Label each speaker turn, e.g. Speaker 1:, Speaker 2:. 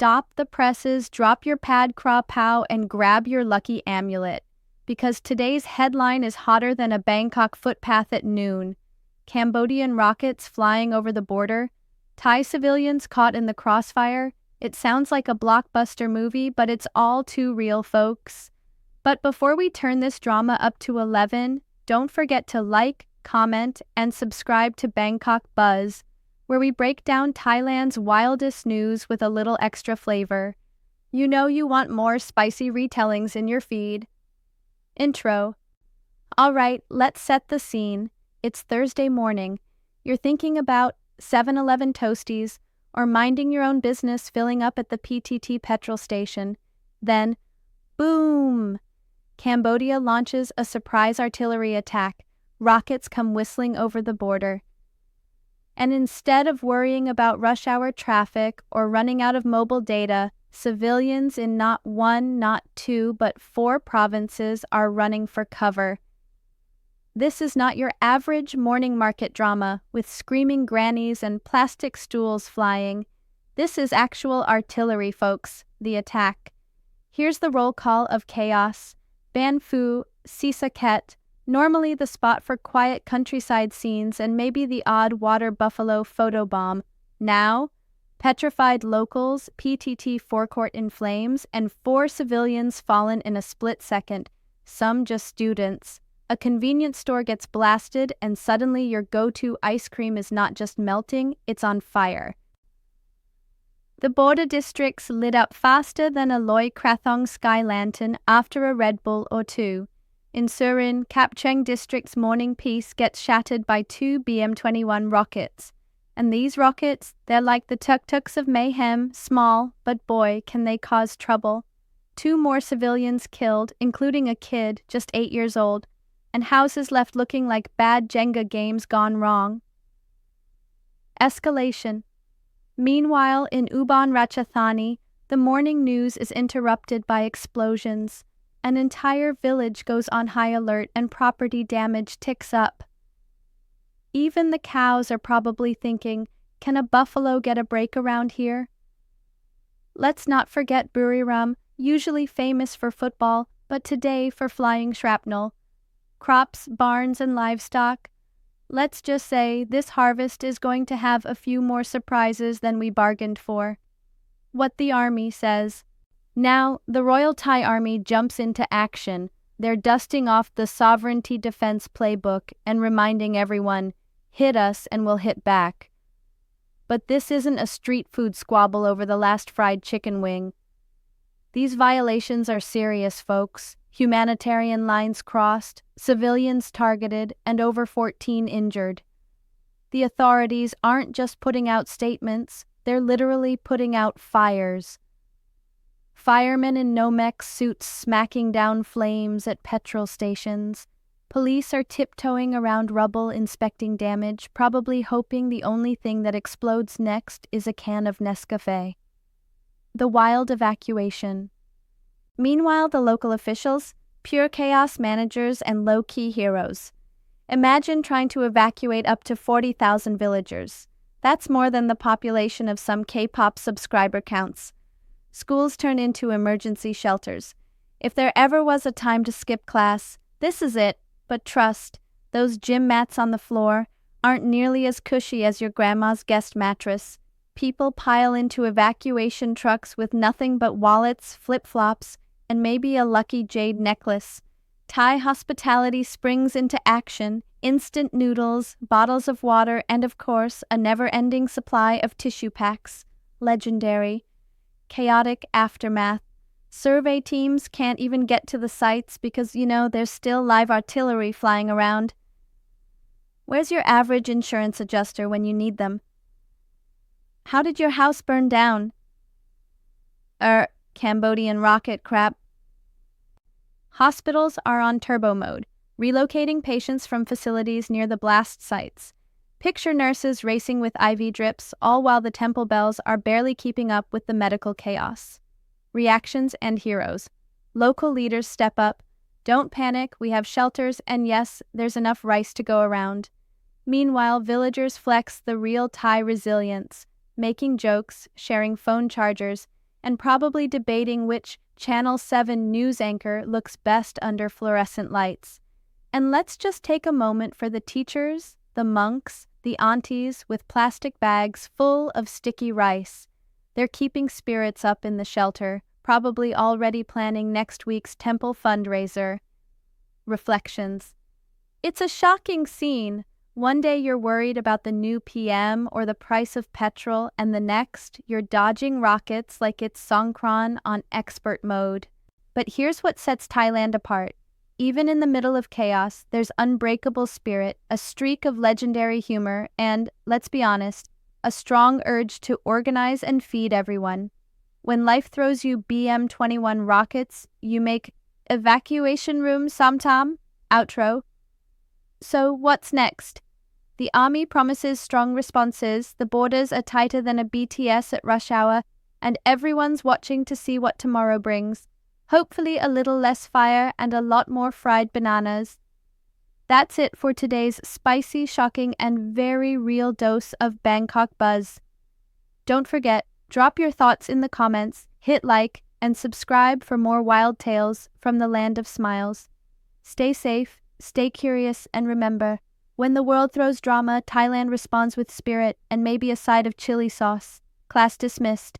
Speaker 1: Stop the presses, drop your pad craw pow, and grab your lucky amulet. Because today's headline is hotter than a Bangkok footpath at noon. Cambodian rockets flying over the border. Thai civilians caught in the crossfire. It sounds like a blockbuster movie, but it's all too real, folks. But before we turn this drama up to 11, don't forget to like, comment, and subscribe to Bangkok Buzz, where we break down Thailand's wildest news with a little extra flavor. You know you want more spicy retellings in your feed. Intro. Alright, let's set the scene. It's Thursday morning. You're thinking about 7-Eleven toasties or minding your own business filling up at the PTT petrol station. Then, boom! Cambodia launches a surprise artillery attack. Rockets come whistling over the border. And instead of worrying about rush hour traffic or running out of mobile data, civilians in not one, not two, but 4 provinces are running for cover. This is not your average morning market drama with screaming grannies and plastic stools flying. This is actual artillery, folks, the attack. Here's the roll call of chaos. Ban Phu, Sa Ket, normally the spot for quiet countryside scenes and maybe the odd water buffalo photobomb. Now, petrified locals, PTT forecourt in flames, and 4 civilians fallen in a split second, some just students. A convenience store gets blasted and suddenly your go-to ice cream is not just melting, it's on fire. The border districts lit up faster than a Loy Krathong sky lantern after a Red Bull or 2. In Surin, Kapcheng district's morning peace gets shattered by 2 BM-21 rockets. And these rockets, they're like the tuk-tuks of mayhem, small, but boy, can they cause trouble. 2 more civilians killed, including a kid, just 8 years old, and houses left looking like bad Jenga games gone wrong. Escalation. Meanwhile, in Ubon Ratchathani, the morning news is interrupted by explosions. An entire village goes on high alert and property damage ticks up. Even the cows are probably thinking, can a buffalo get a break around here? Let's not forget Buriram, usually famous for football, but today for flying shrapnel. Crops, barns, and livestock. Let's just say this harvest is going to have a few more surprises than we bargained for. What the army says. Now, the Royal Thai Army jumps into action. They're dusting off the sovereignty defense playbook and reminding everyone, hit us and we'll hit back. But this isn't a street food squabble over the last fried chicken wing. These violations are serious, folks. Humanitarian lines crossed, civilians targeted, and over 14 injured. The authorities aren't just putting out statements, they're literally putting out fires. Firemen in Nomex suits smacking down flames at petrol stations. Police are tiptoeing around rubble inspecting damage, probably hoping the only thing that explodes next is a can of Nescafe. The wild evacuation. Meanwhile, the local officials, pure chaos managers and low-key heroes. Imagine trying to evacuate up to 40,000 villagers. That's more than the population of some K-pop subscriber counts. Schools turn into emergency shelters. If there ever was a time to skip class, this is it. But trust, those gym mats on the floor aren't nearly as cushy as your grandma's guest mattress. People pile into evacuation trucks with nothing but wallets, flip-flops, and maybe a lucky jade necklace. Thai hospitality springs into action, instant noodles, bottles of water, and of course, a never-ending supply of tissue packs. Legendary. Chaotic aftermath. Survey teams can't even get to the sites because, there's still live artillery flying around. Where's your average insurance adjuster when you need them? How did your house burn down? Cambodian rocket crap. Hospitals are on turbo mode, relocating patients from facilities near the blast sites. Picture nurses racing with IV drips, all while the temple bells are barely keeping up with the medical chaos. Reactions and heroes. Local leaders step up. Don't panic, we have shelters, and yes, there's enough rice to go around. Meanwhile, villagers flex the real Thai resilience, making jokes, sharing phone chargers, and probably debating which Channel 7 news anchor looks best under fluorescent lights. And let's just take a moment for the teachers, the monks, the aunties with plastic bags full of sticky rice. They're keeping spirits up in the shelter, probably already planning next week's temple fundraiser. Reflections. It's a shocking scene. One day you're worried about the new PM or the price of petrol, and the next you're dodging rockets like it's Songkran on expert mode. But here's what sets Thailand apart. Even in the middle of chaos, there's unbreakable spirit, a streak of legendary humor, and, let's be honest, a strong urge to organize and feed everyone. When life throws you BM-21 rockets, you make evacuation room samtam, outro. So what's next? The army promises strong responses, the borders are tighter than a BTS at rush hour, and everyone's watching to see what tomorrow brings. Hopefully a little less fire and a lot more fried bananas. That's it for today's spicy, shocking, and very real dose of Bangkok buzz. Don't forget, drop your thoughts in the comments, hit like, and subscribe for more wild tales from the land of smiles. Stay safe, stay curious, and remember, when the world throws drama, Thailand responds with spirit and maybe a side of chili sauce. Class dismissed.